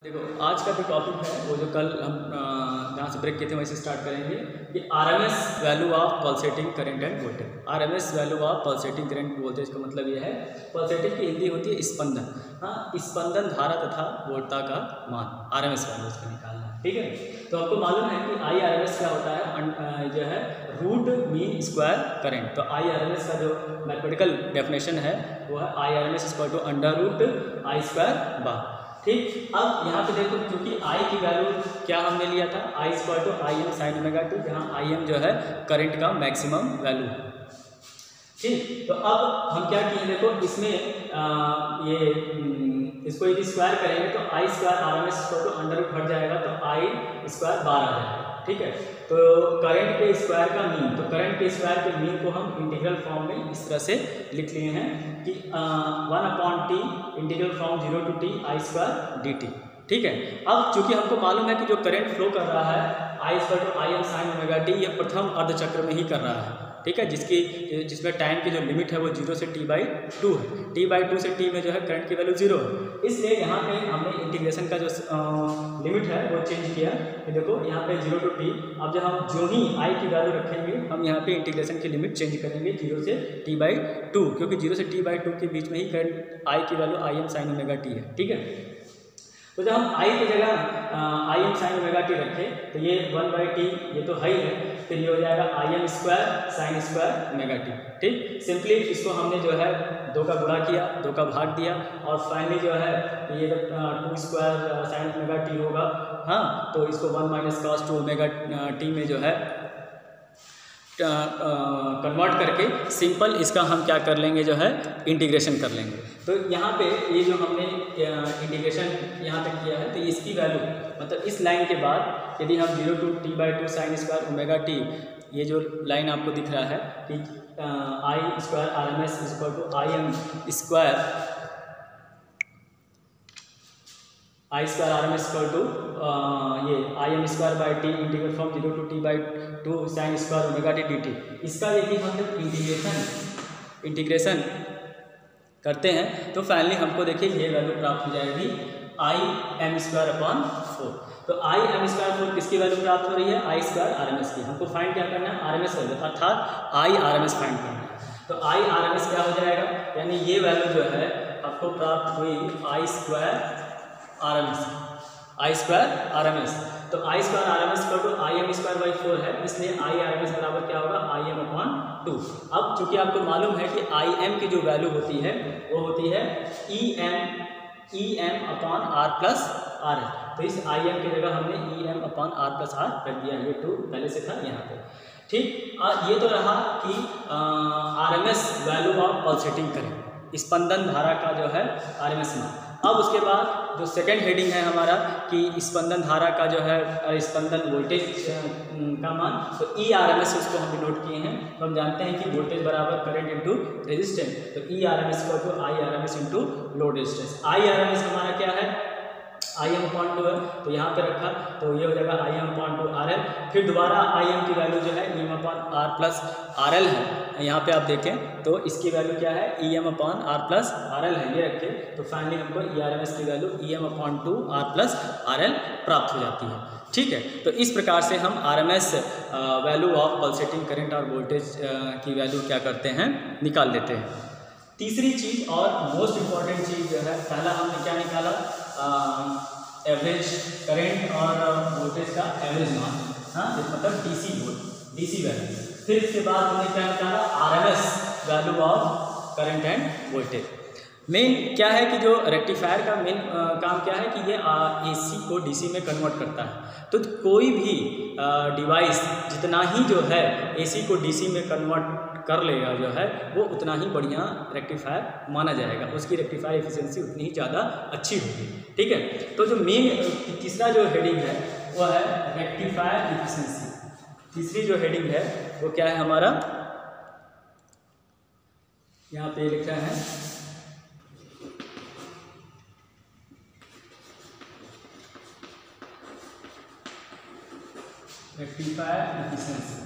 देखो आज का जो टॉपिक है वो जो कल हम जहाँ से ब्रेक किए थे वहीं से स्टार्ट करेंगे कि RMS value of pulsating current end voltage. RMS value of pulsating current voltage का मतलब ये है, पल्सेटिंग की हिंदी होती है स्पंदन। हाँ, स्पंदन धारा तथा वोल्टता का मान आरएमएस वैल्यू इसका निकालना है। ठीक है, तो आपको मालूम है कि आई आरएमएस क्या होता है, जो है रूट मीन स्क्वायर करंट। तो आई आरएमएस का जो मैथमेटिकल डेफिनेशन है वो है I RMS equal to under root I square bar. ठीक, अब यहाँ पे देखो क्योंकि आई की वैल्यू क्या हमने लिया था, I square to I M sine omega T, जहाँ आई एम जो है करंट का मैक्सिमम वैल्यू है। ठीक, तो अब हम क्या किए, देखो इसमें इसको यदि स्क्वायर करेंगे तो I square R M S square to under root हट जाएगा तो आई स्क्वायर बार आ जाएगा। ठीक है, तो करंट के स्क्वायर का मीन, तो करंट के स्क्वायर के मीन को हम इंटीग्रल फॉर्म में इस तरह से लिख लिए हैं कि 1/t integral from 0 to t I square dt। ठीक है, अब चूंकि हमको मालूम है कि जो करंट फ्लो कर रहा है I square to I M sine omega T, ये प्रथम अर्धचक्र में ही कर रहा है। ठीक है, जिसमें टाइम की जो लिमिट है वो 0 से t/2 है। t/2 से t में जो है करंट की वैल्यू 0 है, इसलिए यहाँ पे हमने इंटीग्रेशन का जो लिमिट है वो चेंज किया कि देखो यहाँ पे 0 to t। अब जब हम जो ही i की वैल्यू रखेंगे हम यहाँ पे इंटीग्रेशन की लिमिट चेंज करेंगे 0 से t/2, क्योंकि 0 से t/2 के बीच में ही करंट i की वैल्यू आई एम साइन ओमेगा टी है। ठीक है, तो जब हम i की जगह आई एम साइन ओमेगा टी रखें तो ये 1/t ये तो है ही है, फिर ये हो जाएगा I M square sine square omega T. ठीक, सिंपली इसको हमने जो है 2 का गुणा किया, 2 का भाग दिया और फाइनली जो है ये 2 स्क्वायर साइन ओमेगा टी होगा। हाँ, तो इसको 1 माइनस कॉस 2 ओमेगा टी में जो है कन्वर्ट करके सिंपल इसका हम क्या कर लेंगे, जो है इंटीग्रेशन कर लेंगे। तो यहाँ पे ये जो हमने इंटीग्रेशन यहाँ पे किया है तो इसकी वैल्यू मतलब इस लाइन के बाद यदि हम 0 to t/2 sine square omega T, ये जो लाइन आपको दिख रहा है कि I square R M S equal to I M square I square R M S equal to ये I M square by T integral from 0 to t/2 sine square omega T dt। इसका यदि हम integration करते हैं तो finally हमको देखिए ये वैल्यू प्राप्त हो जाएगी आई एम स्क्वायर अपॉन 4। तो आई एम स्क्वायर 4 किसकी वैल्यू प्राप्त हो रही है, I square R M S की। हमको फाइंड क्या करना है, आर एम एस वैल्यू, अर्थात I R M S find करना है। तो आई आर एम एस क्या हो जाएगा, यानी ये वैल्यू जो है आपको प्राप्त हुई I square R M S, I square R M S. तो I square R M S equal to I M square by 4 है, इसलिए आई आर एम एस बराबर क्या होगा, आई एम अपॉन 2। अब चूंकि आपको मालूम है कि आई एम की जो वैल्यू होती है वो होती है E M upon R plus R L. तो इस आई एम की जगह हमने E M upon R plus R रख दिया, ये 2 पहले से था यहाँ पे। ठीक, ये तो रहा कि R M S value of pulsating current, स्पंदन धारा का जो है आर एम एस मान। अब उसके बाद जो सेकंड हेडिंग है हमारा कि स्पंदन धारा का जो है स्पंदन वोल्टेज का मान, तो ई आर एम एस उसको हम नोट किए हैं। तो हम जानते हैं कि वोल्टेज बराबर करंट इंटू रेजिस्टेंस, तो E R M S equal to I R M S into load resistance. I R M S हमारा क्या है, आई एम अपॉन 2 है, तो यहाँ पे रखा तो ये हो जाएगा I M upon 2 R L. फिर दोबारा आई एम की वैल्यू जो है E M upon R plus R L है, यहाँ पे आप देखें तो इसकी वैल्यू क्या है, E M upon R plus R L है, ये रखे। तो फाइनली हमको ई आर एम एस की value E M upon 2 R plus R L प्राप्त हो जाती है। ठीक है, तो इस प्रकार से हम R M S value of pulsating current और वोल्टेज की वैल्यू क्या करते हैं, निकाल देते हैं। तीसरी चीज़ और मोस्ट इम्पॉर्टेंट चीज़ जो है, पहला हमने क्या निकाला, एवरेज करंट और वोल्टेज का एवरेज मान, हाँ मतलब डीसी वैल्यू। फिर इसके बाद हमने क्या निकाला, RMS value of current end voltage. Main क्या है कि जो रेक्टिफायर का मेन काम क्या है कि ये एसी को डीसी में कन्वर्ट करता है। तो कोई भी डिवाइस जितना ही जो है एसी को डीसी में कन्वर्ट कर लेगा जो है वो उतना ही बढ़िया रेक्टिफायर माना जाएगा, उसकी रेक्टिफायर एफिशिएंसी उतनी ही ज़्यादा अच्छी होगी। ठीक है, तो जो मेन तीसरा जो हेडिंग है वो है रेक्टिफायर एफिशिएंसी। तीसरी जो हेडिंग है वो क्या है हमारा, यहाँ पे लिखा है रेक्टिफायर एफिशिएंसी।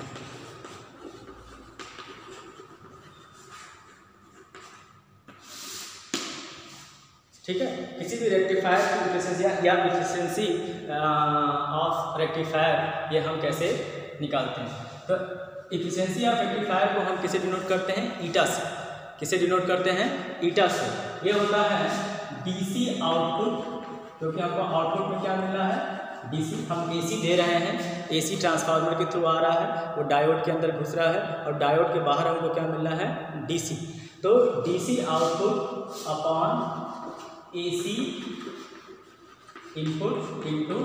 ठीक है। किसी भी रेक्टिफायर की एफिशिएंसी या एफिशिएंसी ऑफ रेक्टिफायर ये हम कैसे निकालते हैं? तो एफिशिएंसी ऑफ रेक्टिफायर को हम किसे डिनोट करते हैं? ईटा से। किसे डिनोट करते हैं? ईटा से। ये होता है डीसी आउटपुट, क्योंकि हमको आउटपुट में क्या मिल रहा है? डीसी। हम एसी दे रहे हैं, एसी ट्रांसफार्मर के थ्रू आ रहा है, वो डायोड के अंदर घुस रहा है और डायोड के बाहर हमको क्या मिल रहा है? डीसी। तो DC output upon AC input into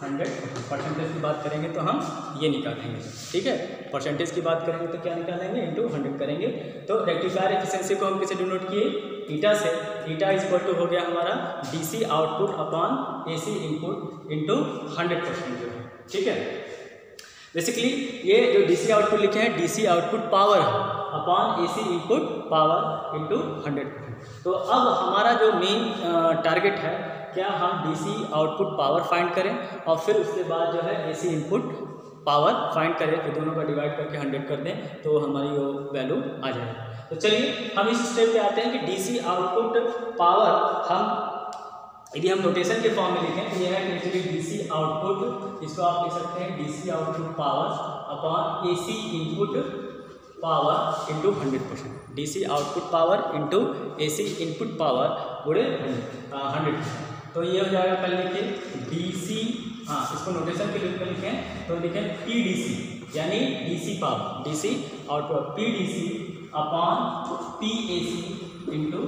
100। Percentage की बात करेंगे तो हम ये निकालेंगे, ठीक है। परसेंटेज की बात करेंगे तो क्या निकालेंगे? इंटू 100 करेंगे। तो रेक्टिफायर एफिशिएंसी को हम किसे डिनोट किए? ईटा से। ईटा इज इक्वल टू हो गया हमारा DC output upon AC input into 100% जो है, ठीक है। बेसिकली ये जो डीसी आउटपुट लिखे हैं, DC output power upon AC input power into 100%। तो अब हमारा जो मेन टारगेट है, क्या हम डीसी आउटपुट पावर फाइंड करें और फिर उसके बाद जो है एसी इनपुट पावर फाइंड करें, तो दोनों का डिवाइड करके 100 कर दें तो हमारी वो वैल्यू आ जाएगी। तो चलिए हम इस स्टेप पे आते हैं कि डीसी आउटपुट पावर हम यदि हम नोटेशन के फॉर्म में लिखें तो यह है एक्चुअली डीसी आउटपुट, इसको आप लिख सकते हैं DC output power upon AC input power into 100%। DC output power into AC input power गुणे 100%। तो ये हो जाएगा, पहले लिखिए डीसी, हाँ इसको नोटेशन के लिए लिखें तो लिखें पीडीसी यानी DC power, DC output PDC upon PAC into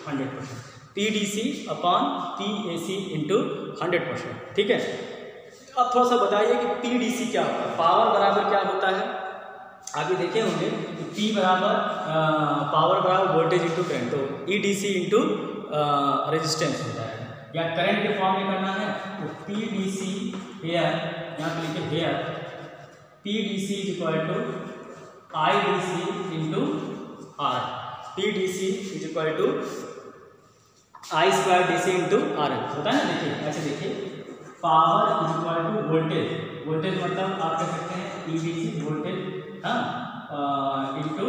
100%। PDC upon PAC into 100%, ठीक है। अब थोड़ा सा बताइए कि पीडीसी क्या होता है? पावर बराबर क्या होता है? आगे देखे होंगे कि P बराबर पावर बराबर वोल्टेज इंटू करंट, तो ईडीसी इंटू रेजिस्टेंस होता है। या करंट के फॉर्म में करना है तो पीडीसी हेयर, यहाँ पे लिखे here, P DC is equal to I DC into R. P DC is equal to I square DC into R L होता है ना। देखिए ऐसे देखिए, power is equal to voltage, voltage मतलब आप कह सकते हैं ईडीसी वोल्टेज, हाँ into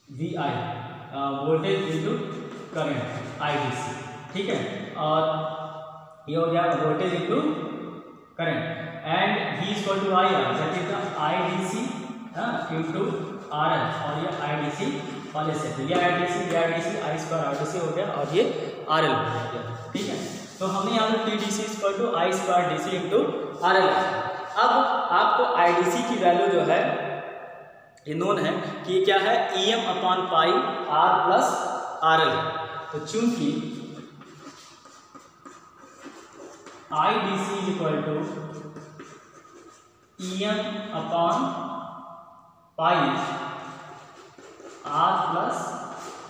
V I voltage into current I DC, ठीक है। और ये हो गया voltage into current and V is equal to I R, that is the I DC into R L, और ये आईडीसी और ऐसे ये आईडीसी आई स्क्वायर आरडीसी हो गया और ये आर एल हो गया, ठीक है। तो हमने यहाँ पे PDC is equal to I square DC into R L. अब आपको आईडीसी की वैल्यू जो है ये नोन है कि ये क्या है? EM upon pi R plus R L. तो चूंकि IDC is equal to EM upon pi R plus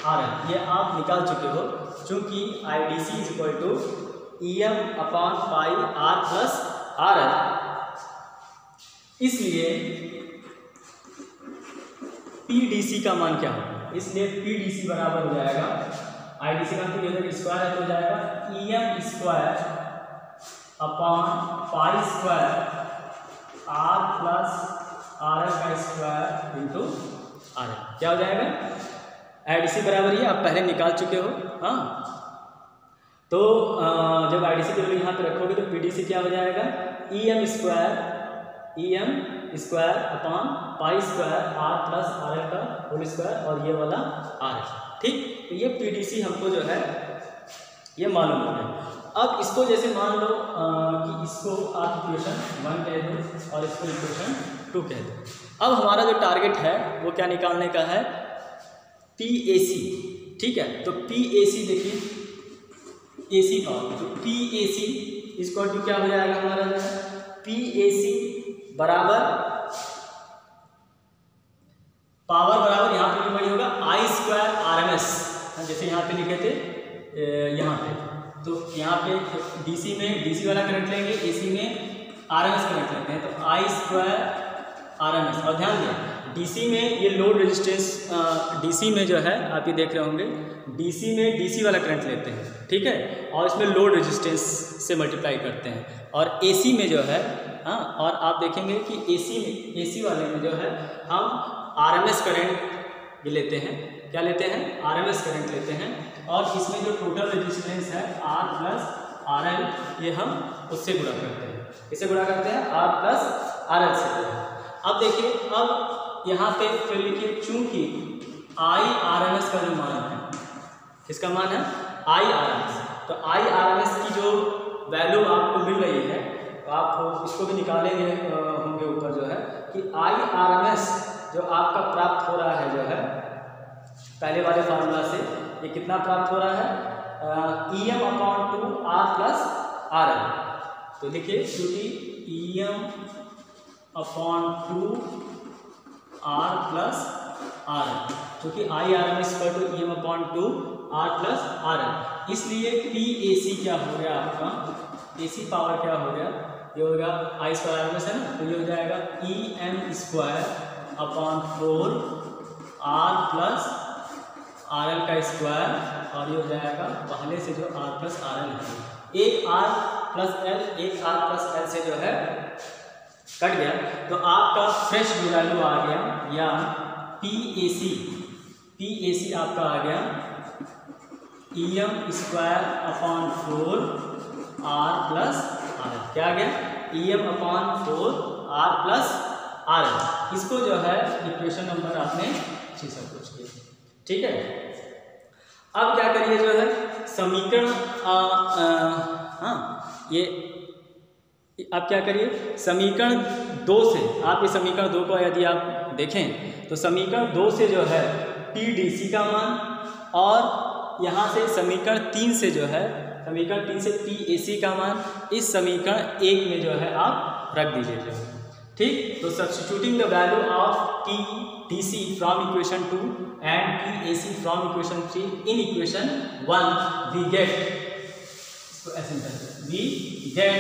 R L, ये आप निकाल चुके हो। चूंकि IDC is equal to EM upon pi R plus R L, इसलिए पीडीसी का मान क्या होगा? इसलिए पीडीसी बराबर हो जाएगा, आईडीसी का तो स्क्वायर है तो हो जाएगा EM square upon pi square R plus R L का स्क्वायर इंटू आर एल। क्या हो जाएगा? आईडीसी बराबर ही आप पहले निकाल चुके हो, हाँ। तो जब आईडीसी की वैल्यू यहाँ पे रखोगे तो पीडीसी क्या हो जाएगा? EM square upon pi square R plus R L का होल स्क्वायर और ये वाला आर, ठीक। तो ये पीडीसी हमको जो है ये मालूम हो गया। अब इसको जैसे मान लो कि इसको आप इक्वेशन 1 कह दो और इसको इक्वेशन 2 कह दो। अब हमारा जो टारगेट है वो क्या निकालने का है? पीएसी, ठीक है। तो पीएसी देखिए एसी पावर, तो पीएसी इसको टू क्या हो जाएगा हमारा जो है? पीएसी बराबर पावर बराबर यहाँ पे बड़ी होगा आई स्क्वायर आरएमएस, जैसे यहाँ पे लिखे थे यहाँ पे, तो यहाँ पे डीसी में डीसी वाला करंट लेंगे, एसी में आरएमएस करंट लेते हैं, तो आई स्क्वायर आरएमएस। और ध्यान दें डीसी में ये लोड रेजिस्टेंस, डीसी में जो है आप ये देख रहे होंगे डीसी में डीसी वाला करंट लेते हैं, ठीक है, और इसमें लोड रेजिस्टेंस से मल्टीप्लाई करते हैं। और एसी में जो है, हाँ, और आप देखेंगे कि एसी वाले में जो है हम आरएमएस करंट भी लेते हैं, क्या लेते हैं, RMS करंट लेते हैं, और इसमें जो टोटल रेजिस्टेंस है R प्लस RL, ये हम उससे गुणा करते हैं। इससे गुणा करते हैं R प्लस RL से। अब देखिए, अब यहाँ पे फिर लिखिए, चूंकि IRMS का जो मान है, किसका मान है, IRMS, तो IRMS की जो वैल्यू आपको मिल रही है, तो आप इसको भी निकालेंगे होंगे ऊपर जो है कि IRMS जो आपका प्राप्त हो रहा है जो है पहले वाले फार्मूला से, ये कितना प्राप्त हो रहा है, EM/2 R प्लस RL। तो देखिए, क्योंकि EM/2 R प्लस RL, क्योंकि IRMS EM/2 R plus RL, इसलिए PAC क्या हो गया आपका, AC पावर क्या हो गया, ये हो गया I स्क्वायर RMS है ना, तो ये हो जाएगा EM²/4 R प्लस RL का स्क्वायर, और ये हो जाएगा पहले से जो R प्लस RL है, एक R प्लस L, एक R प्लस L से जो है कट गया, तो आपका फ्रेश जो वैल्यू आ गया, या PAC आपका आ गया EM²/4 R प्लस RL, क्या आ गया, EM/4 R प्लस RL। इसको जो है इक्वेशन नंबर आपने 6 पूछ लिया, ठीक है। अब क्या करिए जो है समीकरण, ये आप क्या करिए, समीकरण 2 से, आप ये समीकरण 2 को यदि आप देखें तो समीकरण 2 से जो है PDC का मान, और यहाँ से समीकरण 3 से जो है, समीकरण 3 से PAC का मान, इस समीकरण 1 में जो है आप रख दीजिए, ठीक। तो substituting the value of TDC from equation 2 and PAC from equation 3 in equation 1, we get, इसको ऐसे we get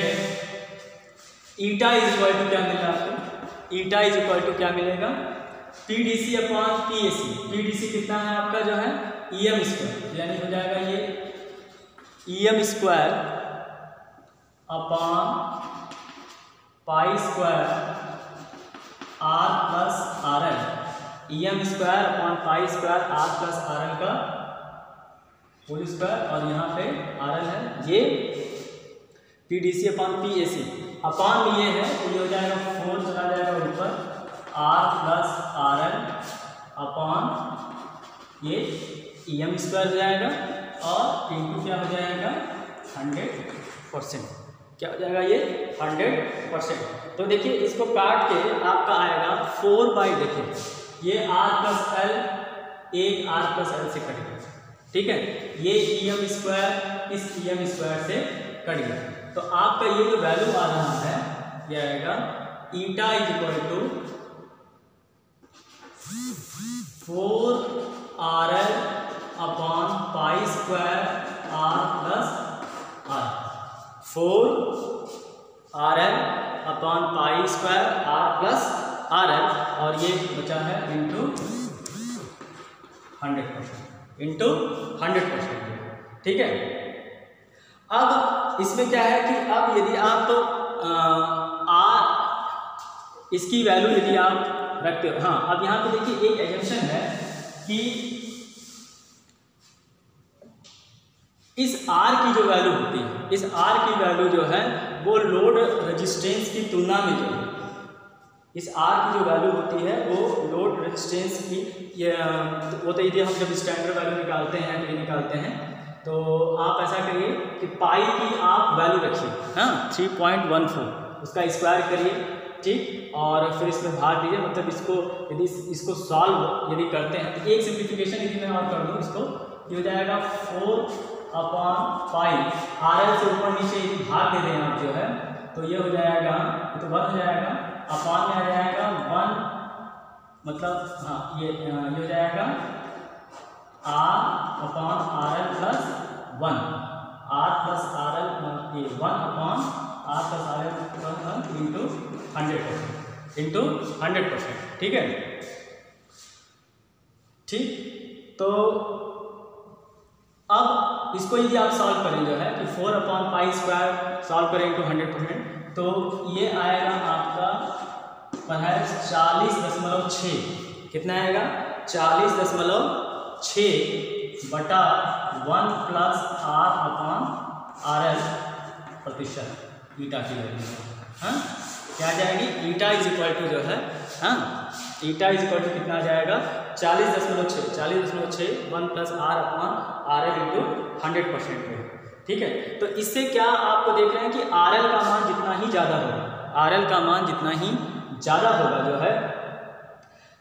eta is equal to क्या मिलेगा आपको, ईटा इज इक्वल टू क्या मिलेगा, PDC/PAC। PDC कितना है आपका जो है EM², यानी हो जाएगा ये EM² upon pi square R plus RL, EM² upon pi square R plus RL का होल स्क्वायर, और यहाँ पे RL है, ये PDC/PAC अपॉन में ये है, तो ये हो जाएगा 4 चला जाएगा ऊपर, R प्लस RL अपॉन ये EM² हो जाएगा, और इनटू क्या हो जाएगा 100%, क्या हो जाएगा ये 100%। तो देखिए, इसको काट के आपका आएगा 4/, देखिए ये R प्लस L, एक R प्लस L से कट गया, ठीक है, ये EM² इस EM² से कट गया, तो आपका ये जो वैल्यू आ रहा है, ये आएगा eta is equal to 4RL upon pi square R plus R, 4RL upon pi square R plus RL, और ये बचा है इंटू 100%, ठीक है। अब इसमें क्या है कि अब यदि आप इसकी वैल्यू यदि आप रखते हो, हाँ, अब यहाँ पे देखिए एक एजम्पशन है कि इस R की जो वैल्यू होती है, इस R की वैल्यू जो है वो लोड रेजिस्टेंस की तुलना में जो है, इस R की जो वैल्यू होती है वो लोड रेजिस्टेंस की, वो तो यदि हम जब स्टैंडर्ड वैल्यू निकालते हैं तो ये निकालते हैं, तो आप ऐसा करिए कि पाई की आप वैल्यू रखिए, हाँ 3.14, उसका स्क्वायर करिए, ठीक, और फिर इसमें भाग दीजिए, मतलब इसको यदि इसको सॉल्व यदि करते हैं तो एक सिंप्लीफिकेशन यदि मैं और कर दूँ इसको, ये हो जाएगा 4/पाई, RL से ऊपर नीचे यदि भाग दे दें आप जो है, तो ये हो जाएगा, तो 1 हो जाएगा, अपॉन में आ जाएगा 1, मतलब हाँ ये हो जाएगा R/RL plus 1, R plus RL, ये 1/R प्लस RL इंटू 100%, ठीक है, ठीक। तो अब इसको यदि आप सॉल्व करें जो है, तो 4/पाई स्क्वायर सॉल्व करें इंटू 100%, तो ये आएगा आपका 40.6, कितना आएगा 40.6, 6/1 प्लस R/RL प्रतिशत ईटा की वैल्यू। हाँ, क्या आ जाएगी? ईटा इज इक्वल टू जो है, हाँ, ईटा इज इक्वल टू कितना आ जाएगा? 40.6 1 प्लस R/RL इंटू 100% में। ठीक है, तो इससे क्या आपको देख रहे हैं कि RL का मान जितना ही ज़्यादा होगा, RL का मान जितना ही ज़्यादा होगा जो है,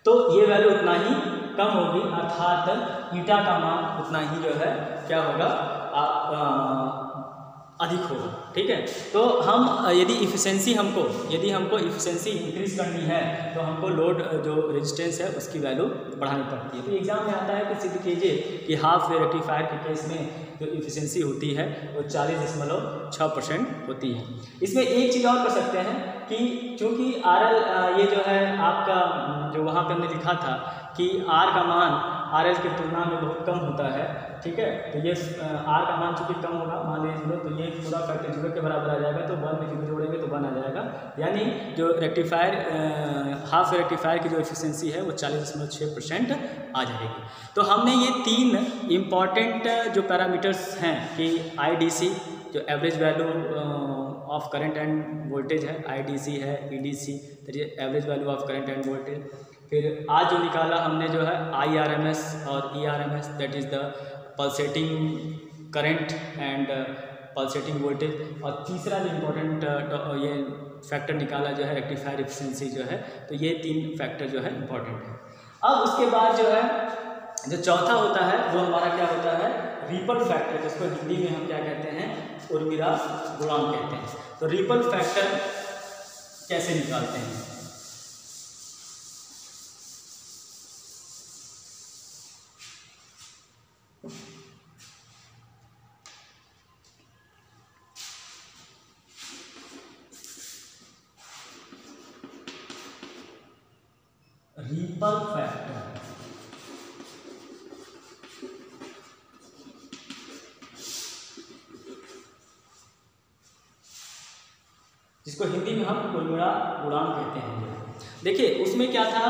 तो ये वैल्यू उतना ही कम होगी, अर्थात ईटा का मान उतना ही जो है क्या होगा? अधिक होगा। ठीक है, तो हम यदि हमको इफिशिएंसी इंक्रीज करनी है तो हमको लोड जो रेजिस्टेंस है उसकी वैल्यू बढ़ानी पड़ती है। तो एग्जाम में आता है कि सिद्ध कीजिए कि हाफ वेव रेक्टिफायर के केस में जो इफिशिएंसी होती है वो 40.6% होती है। इसमें एक चीज़ और कर सकते हैं कि चूँकि RL ये जो है आपका जो वहाँ पे हमने लिखा था कि R का मान RL की तुलना में बहुत कम होता है। ठीक है, तो ये R का मान चूँकि कम होगा, मान लीजिए 0, तो ये पूरा फैक्टर 0 के बराबर आ जाएगा, तो 1 में 0 जोड़ेंगे तो 1 आ जाएगा, यानी जो रेक्टिफायर हाफ रेक्टिफायर की जो एफिशिएंसी है वो 40.6% आ जाएगी। तो हमने ये 3 इम्पॉर्टेंट जो पैरामीटर्स हैं कि IDC जो average value of current end voltage है, IDC है, EDC average value of current end voltage, फिर आज जो निकाला हमने जो है IRMS और ERMS, that is the pulsating current and pulsating voltage, और तीसरा जो इम्पोर्टेंट ये फैक्टर निकाला जो है रेक्टिफायर एफिशिएंसी जो है, तो ये 3 फैक्टर जो है इम्पोर्टेंट है। अब उसके बाद जो है जो चौथा होता है वो हमारा क्या होता है? रिपल फैक्टर, जिसको हिंदी में हम क्या कहते हैं? उर्मिला गुणांक कहते हैं। तो रिपल फैक्टर कैसे निकालते हैं? रिपल फैक्टर जिसको हिंदी में हम उर्मिला गुणांक कहते हैं। देखिए उसमें क्या था,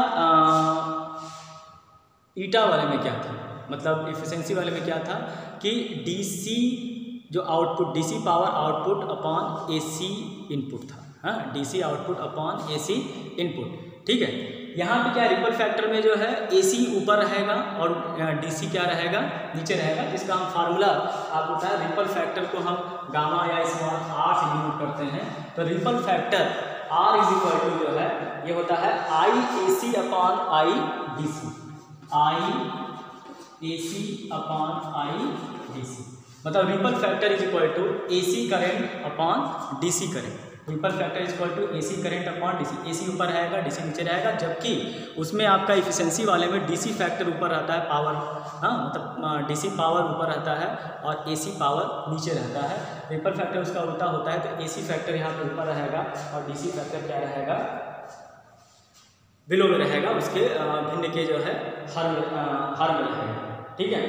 ईटा वाले में क्या था, मतलब इफिशिएंसी वाले में क्या था कि DC जो output, DC power output upon AC input था। हाँ, DC output upon AC input. ठीक है, यहाँ पे क्या रिपल फैक्टर में जो है AC ऊपर रहेगा और DC क्या रहेगा? नीचे रहेगा, जिसका हम फार्मूला आपको बताया, रिपल फैक्टर को हम गामा या स्मॉल r से डिनोट करते हैं। तो ripple factor R is equal to जो है ये होता है IAC upon IDC, IAC upon IDC, मतलब ripple factor is equal to AC current upon DC current. Ripple factor is equal to AC current upon DC, AC ऊपर रहेगा, DC नीचे रहेगा, जबकि उसमें आपका इफिशिएंसी वाले में DC फैक्टर ऊपर रहता है, पावर, हाँ, मतलब DC पावर ऊपर रहता है और AC पावर नीचे रहता है। रिपल फैक्टर उसका उल्टा होता है, तो AC फैक्टर यहाँ पे ऊपर रहेगा और DC फैक्टर क्या रहेगा? बिलो में रहेगा, उसके भिन्न के जो है हर में रहेगा। ठीक है,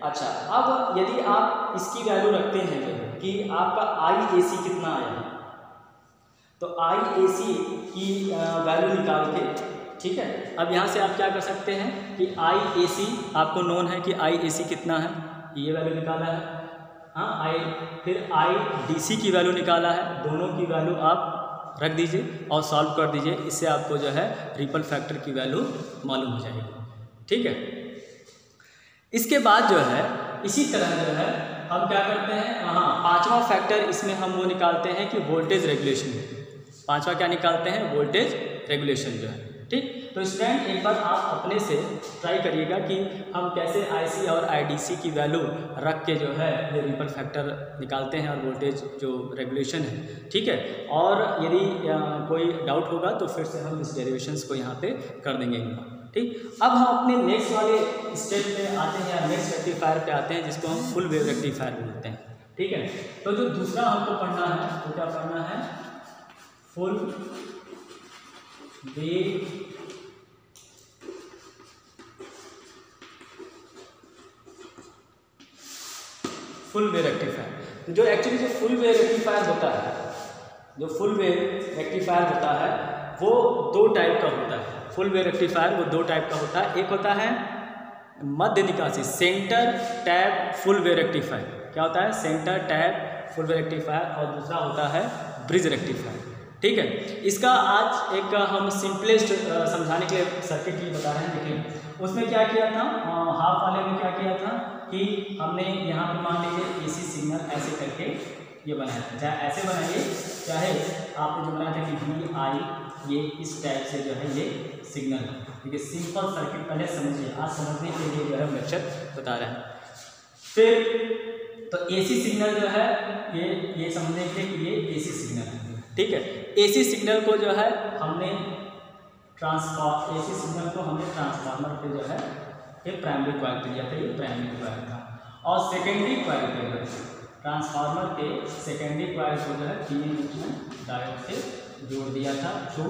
अच्छा, अब यदि आप इसकी वैल्यू रखते हैं जो कि आपका IAC कितना आएगा, तो IAC की वैल्यू निकाल के, ठीक है, अब यहाँ से आप क्या कर सकते हैं कि IAC आपको नोन है कि IAC कितना है, ये वैल्यू निकाला है। हाँ, फिर IDC की वैल्यू निकाला है, दोनों की वैल्यू आप रख दीजिए और सॉल्व कर दीजिए, इससे आपको जो है रिपल फैक्टर की वैल्यू मालूम हो जाएगी। ठीक है, इसके बाद जो है इसी तरह जो है हम क्या करते हैं, हाँ, पांचवा फैक्टर इसमें हम वो निकालते हैं कि वोल्टेज रेगुलेशन। पांचवा क्या निकालते हैं? वोल्टेज रेगुलेशन जो है। ठीक, तो स्टूडेंट एक बार आप अपने से ट्राई करिएगा कि हम कैसे IC और IDC की वैल्यू रख के जो है ये रिपल फैक्टर निकालते हैं और वोल्टेज जो रेगुलेशन है। ठीक है, और यदि कोई डाउट होगा तो फिर से हम इस डेरिवेशंस को यहाँ पे कर देंगे एक बार। ठीक, अब हम अपने नेक्स्ट वाले स्टेप पे आते हैं, नेक्स्ट रेक्टिफायर पे आते हैं, जिसको हम फुल वेव रेक्टिफायर बोलते हैं। ठीक है, तो जो दूसरा हमको पढ़ना है वो क्या पढ़ना है? Full wave rectifier. जो एक्चुअली जो फुल वेव रेक्टिफायर होता है, जो फुल वेव रेक्टिफायर होता है वो 2 टाइप का होता है। फुल वेव रेक्टिफायर वो 2 टाइप का होता है। एक होता है मध्य निकासी, centre tap full wave rectifier. क्या होता है? Centre tap full wave rectifier, और दूसरा होता है ब्रिज रेक्टिफायर। ठीक है, इसका आज एक हम सिंपलेस्ट समझाने के लिए सर्किट ही बता रहे हैं। देखिए उसमें क्या किया था, हाफ वाले में क्या किया था कि हमने यहाँ पर मान लीजिए एसी सिग्नल ऐसे करके ये बनाया था। चाहे ऐसे बनाइए, चाहे आपने जो बनाया था कि VI, ये इस टाइप से जो है ये सिग्नल है। ठीक है, सिंपल सर्किट पहले समझिए, आज समझने के लिए जो है हम लेक्चर बता रहे हैं। फिर तो एसी सिग्नल जो है ये समझने के लिए कि ये एसी सिग्नल है। ठीक है, एसी सिग्नल को जो है हमने एसी सिग्नल को हमने ट्रांसफार्मर पे जो है ये प्राइमरी कॉइल पे दिया था, ये प्राइमरी कॉइल था। और सेकेंडरी कॉइल पे जो है ट्रांसफार्मर के सेकेंडरी कॉइल को जो है पीएन जंक्शन डायोड से जोड़ दिया था थ्रू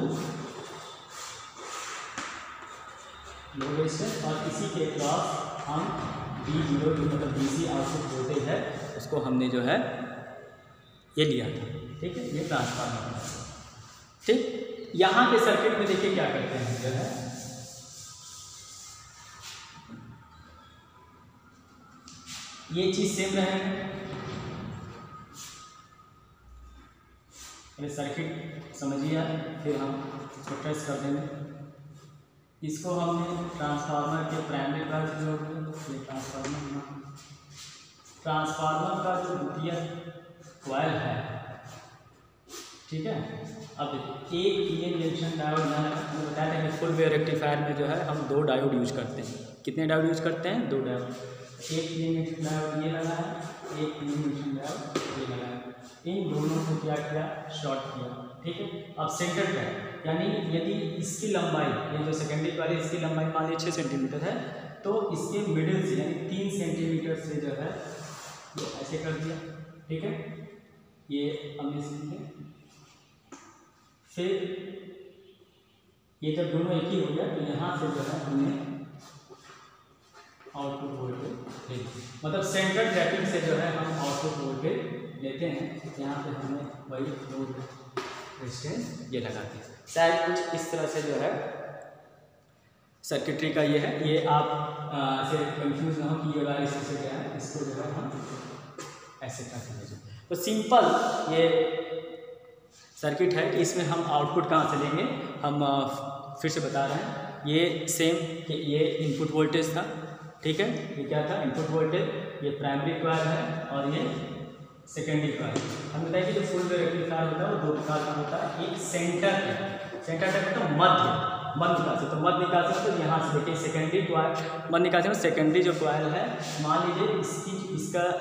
लो रेजिस्टेंस, और इसी के क्रॉस हम D0 जो मतलब DC आउटपुट वोल्टेज है उसको हमने जो है ये लिया था। ठीक है, ये ट्रांसफार्मर है। ठीक, यहाँ के सर्किट में देखिए क्या करते हैं जो है ये चीज सेम रहेगा। सर्किट समझिए, फिर हम इसको ट्रेस कर देंगे। इसको हमने ट्रांसफार्मर के प्राइमरी कॉइल से जोड़ दिया। ट्रांसफार्मर का जो द्वितीय कॉइल है, ठीक है, अब देखिए एक पीएन जंक्शन डायोड यहाँ बताया था कि फुल वेव रेक्टिफायर में जो है हम 2 डायोड यूज करते हैं। कितने डायोड यूज करते हैं? 2 डायोड। एक पीएन जंक्शन डायोड ये लगा है, एक पीएन जंक्शन डायोड ये लगा है। इन दोनों को क्या किया? शॉर्ट किया। ठीक है, अब सेंटर पे यानी यदि इसकी लंबाई, ये जो सेकेंडरी कॉइल है इसकी लंबाई मान लीजिए 6 सेंटीमीटर है, तो इसके मिडिल से यानी 3 सेंटीमीटर से जो है ये ऐसे कर दिया। ठीक है, ये हमने सीखे। फिर ये जब दोनों एक ही हो गया तो यहाँ से जो है हमने आउटपुट वोल्टेज ले, मतलब सेंटर ट्रैपिंग से जो है हम आउटपुट वोल्टेज लेते हैं। यहाँ पे हमने वही लोड रेजिस्टेंस ये लगाते हैं। शायद कुछ इस तरह से जो है सर्किटरी का ये है। ये आप ऐसे कंफ्यूज ना हो कि ये वाला इससे क्या है, इसको जो है हम ऐसे करते हैं। तो सिंपल ये सर्किट है कि इसमें हम आउटपुट कहाँ से लेंगे, हम फिर से बता रहे हैं। ये सेम कि ये इनपुट वोल्टेज था। ठीक है, ये क्या था? Input voltage. ये प्राइमरी कॉइल है और ये सेकेंडरी कॉइल। हम बताएं कि जो फुल वेव रेक्टिफायर होता है वो 2 प्रकार का होता है। एक सेंटर टैप तो मध्य निकासी, तो मध्य निकासी तो यहाँ से देखिए सेकेंडरी कॉइल मध्य निकासी में सेकेंडरी जो कॉइल है मान लीजिए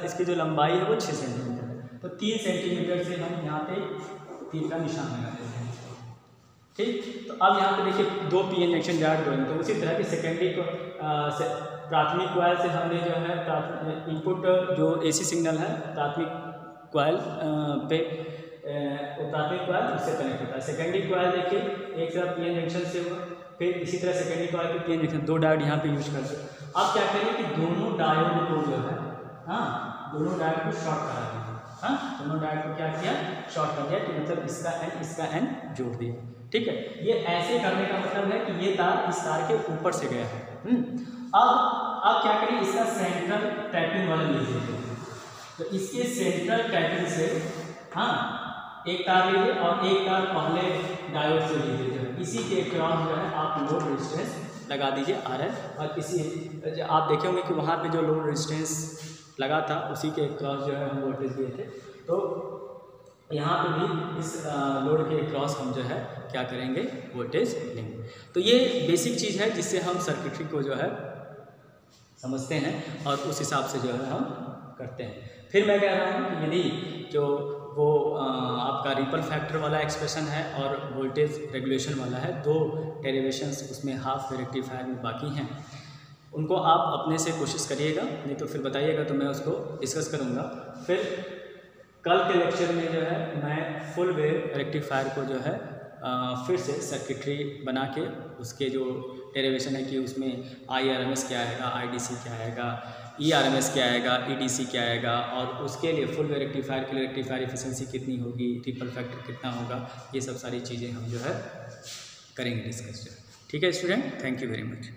इसकी जो लंबाई है वो 6 सेंटीमीटर है, तो 3 सेंटीमीटर से हम यहाँ पे 3 का निशान लगा देते हैं। ठीक, तो अब यहाँ पे देखिए 2 पीएन जंक्शन डायोड जोड़ेंगे, तो उसी तरह की सेकेंडरी को प्राथमिक कॉइल से हमने जो है इनपुट जो एसी सिग्नल है प्राथमिक कॉइल पे प्राथमिक कॉइल उससे कनेक्ट होता है। सेकेंडरी कॉइल देखिए एक तरफ पीएन जंक्शन से हुआ, फिर इसी तरह सेकेंडरी कॉइल पे पीएन जंक्शन, 2 डायोड यहाँ पे यूज करते हैं। अब क्या करें कि दोनों डायोड को जो है दोनों डायोड को शॉर्ट करा दिया। दोनों डायोड को क्या किया? शॉर्ट कर दिया, कि मतलब इसका एन जोड़ दिया। ठीक है, ये ऐसे करने का मतलब है कि ये तार इस तार के ऊपर से गया है। अब क्या करें, इसका सेंट्रल टैपिंग वाला लीजिए, तो इसके सेंट्रल टैपिंग से एक तार लीजिए और एक तार पहले डायोड से लीजिए। इसी के क्रॉस जो है आप लोड रेजिस्टेंस लगा दीजिए RL, और इसी आप देखे होंगे कि वहाँ पे जो लोड रेजिस्टेंस लगा था उसी के क्रॉस जो है हम वोल्टेज दिए थे। तो यहाँ पे भी इस लोड के क्रॉस हम जो है क्या करेंगे? वोल्टेज लेंगे। तो ये बेसिक चीज़ है जिससे हम सर्किटरी को जो है समझते हैं और उस हिसाब से जो है हम करते हैं। फिर मैं कह रहा हूँ कि यदि जो वो आपका रिपल फैक्टर वाला एक्सप्रेशन है और वोल्टेज रेगुलेशन वाला है, 2 डेरिवेशंस उसमें हाफ वेव रेक्टिफायर में बाकी हैं, उनको आप अपने से कोशिश करिएगा, नहीं तो फिर बताइएगा तो मैं उसको डिस्कस करूँगा। फिर कल के लेक्चर में जो है मैं फुल वेव रेक्टिफायर को जो है फिर से सर्किटरी बना के उसके जो डेरिवेशन है कि उसमें IRMS क्या आएगा, IDC क्या आएगा, ERMS क्या आएगा, EDC क्या आएगा, और उसके लिए फुल वेव रेक्टिफायर के लिए रेक्टिफायर एफिशिएंसी कितनी होगी, ट्रिपल फैक्टर कितना होगा, ये सब सारी चीज़ें हम जो है करेंगे डिस्कस। ठीक है student, thank you very much.